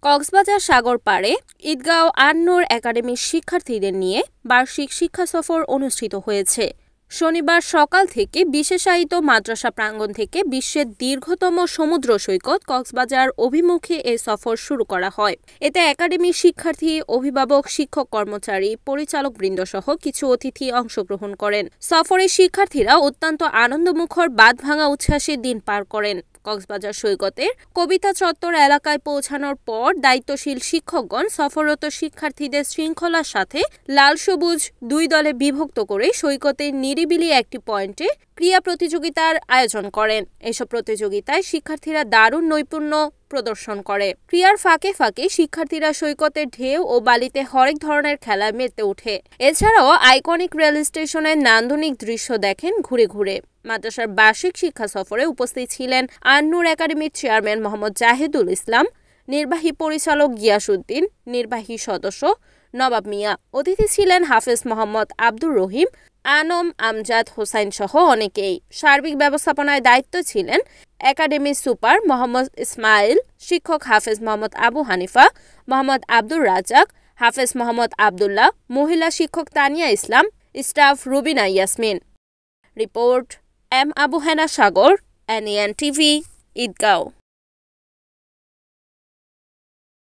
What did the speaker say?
কক্সবাজার সাগর পাড়ে ঈদগাঁও আন-নূর একাডেমির শিক্ষার্থীদের নিয়ে বার্ষিক শিক্ষা সফর অনুষ্ঠিত হয়েছে। শনিবার সকাল থেকে বিশেষায়িত মাদ্রাসা প্রাঙ্গণ থেকে বিশ্বের দীর্ঘতম সমুদ্র সৈকত কক্সবাজার অভিমুখে এ সফর শুরু করা হয়। এতে একাডেমির শিক্ষার্থী, অভিভাবক, শিক্ষক, কর্মচারী, পরিচালকবৃন্দ সহ কিছু অতিথি অংশগ্রহণ করেন। সফরে শিক্ষার্থীরা অত্যন্ত আনন্দমুখর বাঁধভাঙা উচ্ছ্বাসে দিন পার করেন। কক্সবাজার সৈকতের কবিতা চত্বর এলাকায় পৌঁছানোর পর দায়িত্বশীল শিক্ষকগণ সফররত শিক্ষার্থীদের শৃঙ্খলার সাথে লাল সবুজ দুই দলে বিভক্ত করে সৈকতের নিরিবিলি একটি পয়েন্টে ক্রীড়া প্রতিযোগিতার আয়োজন করেন। এসব প্রতিযোগিতায় শিক্ষার্থীরা দারুণ নৈপুণ্য প্রদর্শন করে। ক্রীড়ার ফাঁকে ফাঁকে শিক্ষার্থীরা সৈকতের ঢেউ ও বালিতে হরেক ধরনের খেলায় মেতে ওঠে। এছাড়াও আইকনিক রেল স্টেশনের নান্দনিক দৃশ্য দেখেন ঘুরে ঘুরে। মাদ্রাসার বার্ষিক শিক্ষা সফরে উপস্থিত ছিলেন আন-নূর একাডেমির চেয়ারম্যান মোহাম্মদ জাহিদুল ইসলাম, নির্বাহী পরিচালক গিয়াসউদ্দিন, নির্বাহী সদস্য নবাব মিয়া। অতিথি ছিলেন হাফেজ মোহাম্মদ আব্দুর রহিম, আনম আমজাদ হোসাইন সহ অনেকেই। সার্বিক ব্যবস্থাপনায় দায়িত্ব ছিলেন একাডেমির সুপার মোহাম্মদ ইসমাইল, শিক্ষক হাফেজ মোহাম্মদ আবু হানিফা, মোহাম্মদ আব্দুর রাজ্জাক, হাফেজ মোহাম্মদ আবদুল্লাহ, মহিলা শিক্ষক Tania Islam, staff Rubina Yasmin. Report M Abu Hena Sagar, NEN TV, Eidgaon.